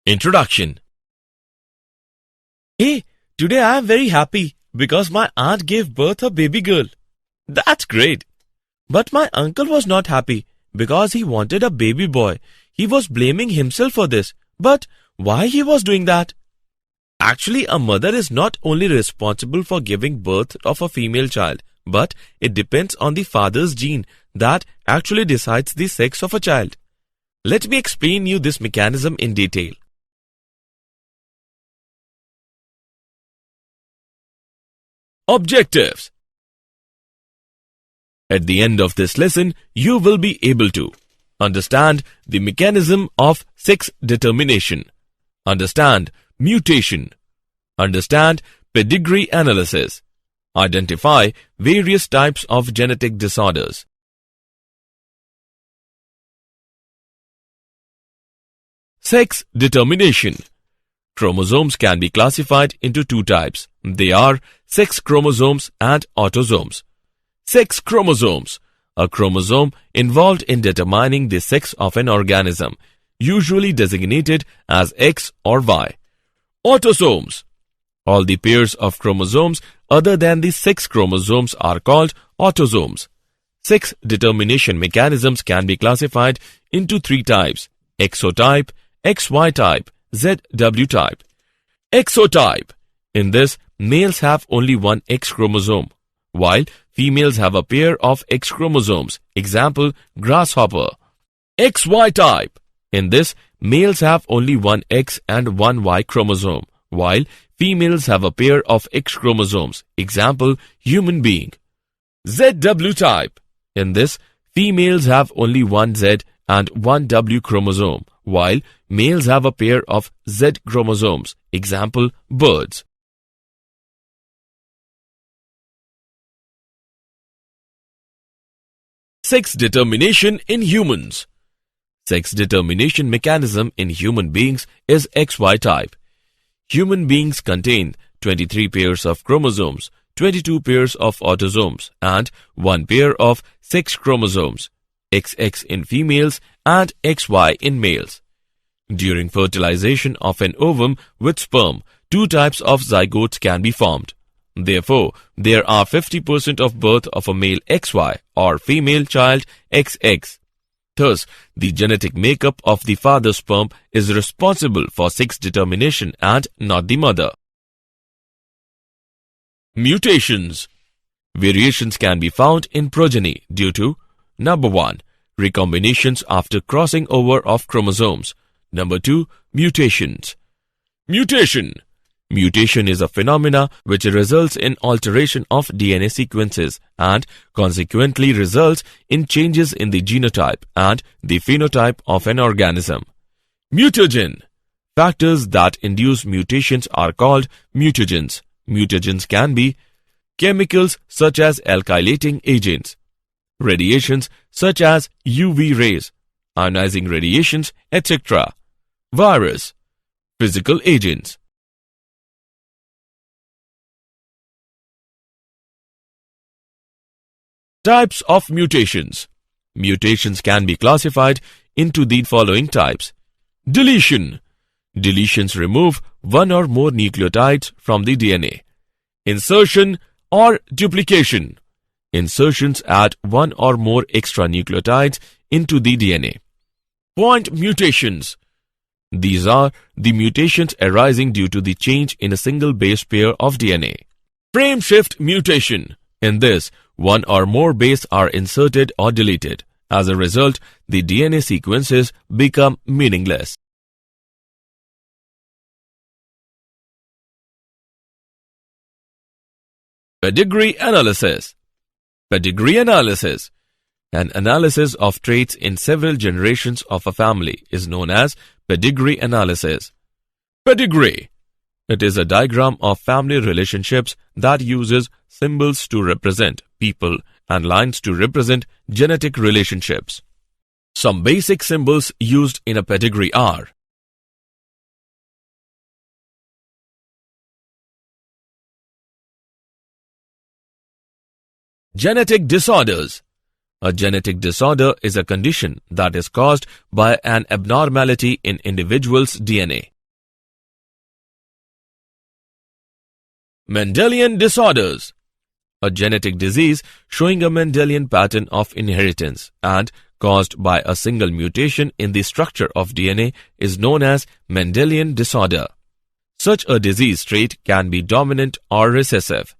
Introduction. Hey, today I am very happy because my aunt gave birth a baby girl. That's great. But my uncle was not happy because he wanted a baby boy. He was blaming himself for this. But why he was doing that? Actually, a mother is not only responsible for giving birth of a female child, but it depends on the father's gene that actually decides the sex of a child. Let me explain you this mechanism in detail. Objectives. At the end of this lesson, you will be able to understand the mechanism of sex determination, understand mutation, understand pedigree analysis, identify various types of genetic disorders. Sex determination. Chromosomes can be classified into two types. They are sex chromosomes and autosomes. Sex chromosomes, a chromosome involved in determining the sex of an organism, usually designated as X or Y. Autosomes. All the pairs of chromosomes other than the sex chromosomes are called autosomes. Sex determination mechanisms can be classified into three types: exotype, XY type, ZW type. Exotype. In this, males have only one X chromosome, while females have a pair of X chromosomes. Example, grasshopper. XY type. In this, males have only one X and one Y chromosome, while females have a pair of X chromosomes. Example, human being. ZW type. In this, females have only one Z and one W chromosome, while males have a pair of Z chromosomes. Example, birds. Sex determination in humans. Sex determination mechanism in human beings is XY type. Human beings contain 23 pairs of chromosomes, 22 pairs of autosomes, and one pair of sex chromosomes, XX in females and XY in males. During fertilization of an ovum with sperm, two types of zygotes can be formed. Therefore, there are 50% of birth of a male XY or female child XX. Thus, the genetic makeup of the father's sperm is responsible for sex determination and not the mother. Mutations. Variations can be found in progeny due to: number 1, recombinations after crossing over of chromosomes. Number 2, mutations. Mutation. Mutation is a phenomena which results in alteration of DNA sequences and consequently results in changes in the genotype and the phenotype of an organism. Mutagen. Factors that induce mutations are called mutagens. Mutagens can be chemicals such as alkylating agents, radiations such as UV rays, ionizing radiations, etc. Virus. Physical agents. Types of mutations. Mutations can be classified into the following types. Deletion. Deletions remove one or more nucleotides from the DNA. Insertion or duplication. Insertions add one or more extra nucleotides into the DNA. Point mutations. These are the mutations arising due to the change in a single base pair of DNA. Frame shift mutation. In this, one or more bases are inserted or deleted. As a result, the DNA sequences become meaningless. Pedigree analysis. Pedigree analysis. An analysis of traits in several generations of a family is known as pedigree analysis. Pedigree. It is a diagram of family relationships that uses symbols to represent people and lines to represent genetic relationships. Some basic symbols used in a pedigree are: genetic disorders. A genetic disorder is a condition that is caused by an abnormality in individual's DNA. Mendelian disorders. A genetic disease showing a Mendelian pattern of inheritance and caused by a single mutation in the structure of DNA is known as Mendelian disorder. Such a disease trait can be dominant or recessive.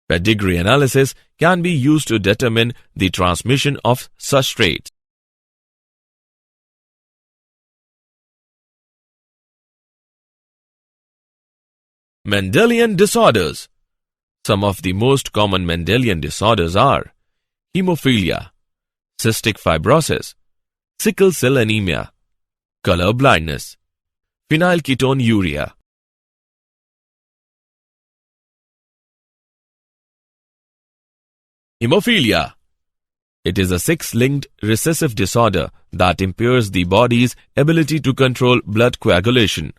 Pedigree analysis can be used to determine the transmission of such traits. Mendelian disorders. Some of the most common Mendelian disorders are hemophilia, cystic fibrosis, sickle cell anemia, color blindness, phenylketonuria. Hemophilia. It is a sex-linked recessive disorder that impairs the body's ability to control blood coagulation.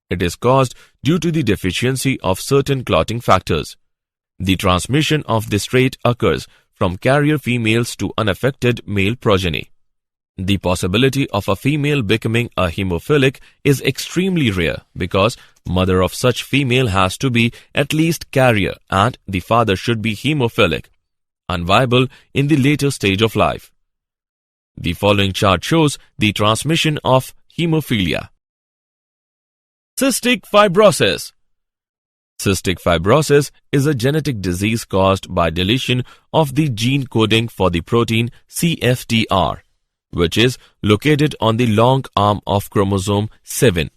It is caused due to the deficiency of certain clotting factors. The transmission of this trait occurs from carrier females to unaffected male progeny. The possibility of a female becoming a hemophilic is extremely rare because mother of such female has to be at least carrier and the father should be hemophilic, unviable in the later stage of life. The following chart shows the transmission of hemophilia. Cystic fibrosis. Cystic fibrosis is a genetic disease caused by deletion of the gene coding for the protein CFTR, which is located on the long arm of chromosome 7.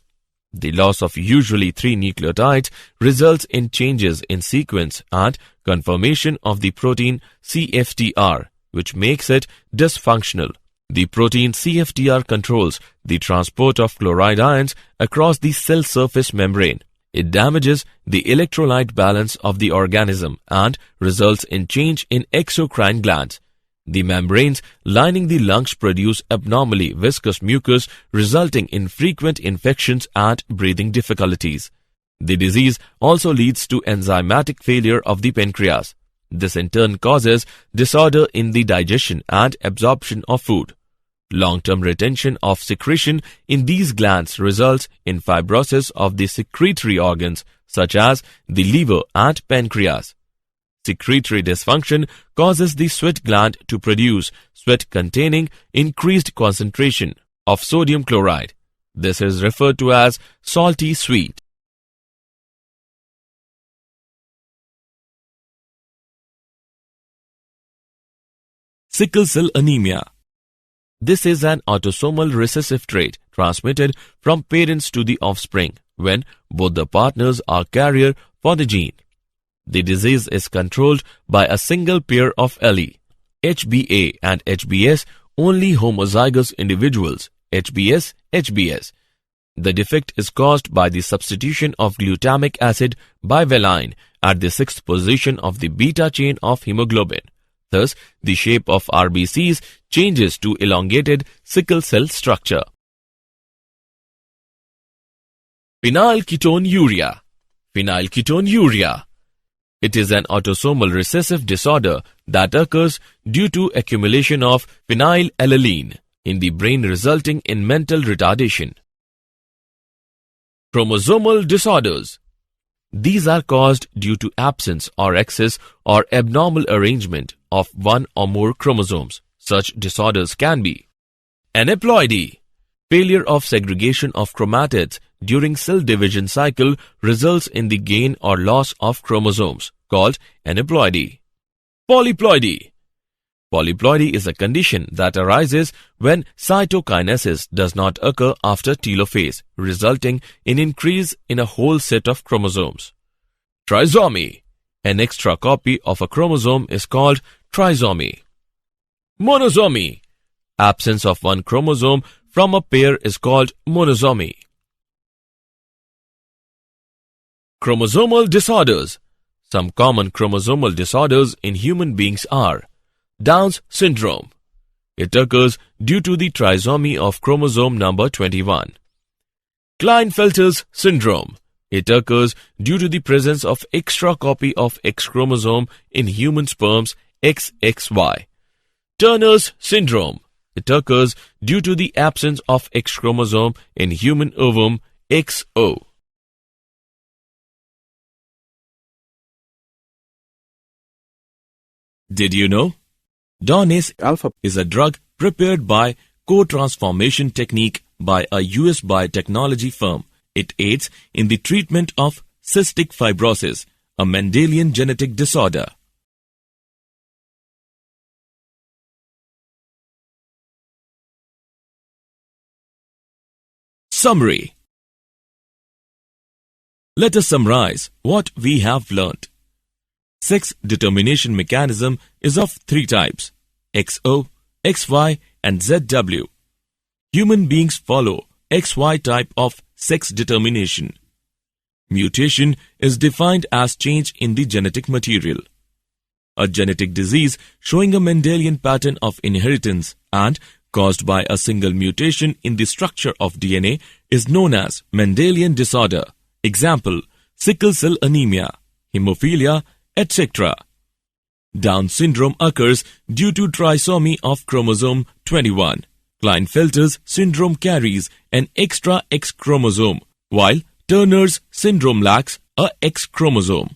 The loss of usually 3 nucleotides results in changes in sequence and conformation of the protein CFTR, which makes it dysfunctional. The protein CFTR controls the transport of chloride ions across the cell surface membrane. It damages the electrolyte balance of the organism and results in change in exocrine glands. The membranes lining the lungs produce abnormally viscous mucus, resulting in frequent infections and breathing difficulties. The disease also leads to enzymatic failure of the pancreas. This in turn causes disorder in the digestion and absorption of food. Long-term retention of secretion in these glands results in fibrosis of the secretory organs such as the liver and pancreas. Secretory dysfunction causes the sweat gland to produce sweat containing increased concentration of sodium chloride. This is referred to as salty sweat. Sickle cell anemia. This is an autosomal recessive trait transmitted from parents to the offspring when both the partners are carrier for the gene. The disease is controlled by a single pair of allele, HBA and HBS, only homozygous individuals, HBS. The defect is caused by the substitution of glutamic acid bivaline at the 6th position of the beta chain of hemoglobin. Thus, the shape of RBCs changes to elongated sickle cell structure. Phenylketonuria. It is an autosomal recessive disorder that occurs due to accumulation of phenylalanine in the brain, resulting in mental retardation. Chromosomal disorders. These are caused due to absence or excess or abnormal arrangement of one or more chromosomes. Such disorders can be aneuploidy. Failure of segregation of chromatids during cell division cycle results in the gain or loss of chromosomes, called aneuploidy. Polyploidy. Polyploidy is a condition that arises when cytokinesis does not occur after telophase, resulting in increase in a whole set of chromosomes. Trisomy. An extra copy of a chromosome is called trisomy. Monosomy. Absence of one chromosome from a pair is called monosomy. Chromosomal disorders. Some common chromosomal disorders in human beings are Down's syndrome. It occurs due to the trisomy of chromosome number 21. Klinefelter's syndrome. It occurs due to the presence of extra copy of X chromosome in human sperms XXY. Turner's syndrome. It occurs due to the absence of X chromosome in human ovum XO. Did you know? Donase Alpha is a drug prepared by co-transformation technique by a US biotechnology firm. It aids in the treatment of cystic fibrosis, a Mendelian genetic disorder. Summary. Let us summarize what we have learnt. Sex determination mechanism is of three types: XO, XY and ZW. Human beings follow XY type of sex determination. Mutation is defined as change in the genetic material. A genetic disease showing a Mendelian pattern of inheritance and caused by a single mutation in the structure of DNA is known as Mendelian disorder. Example: sickle cell anemia, hemophilia, etc. Down syndrome occurs due to trisomy of chromosome 21. Klinefelter's syndrome carries an extra X chromosome, while Turner's syndrome lacks a X chromosome.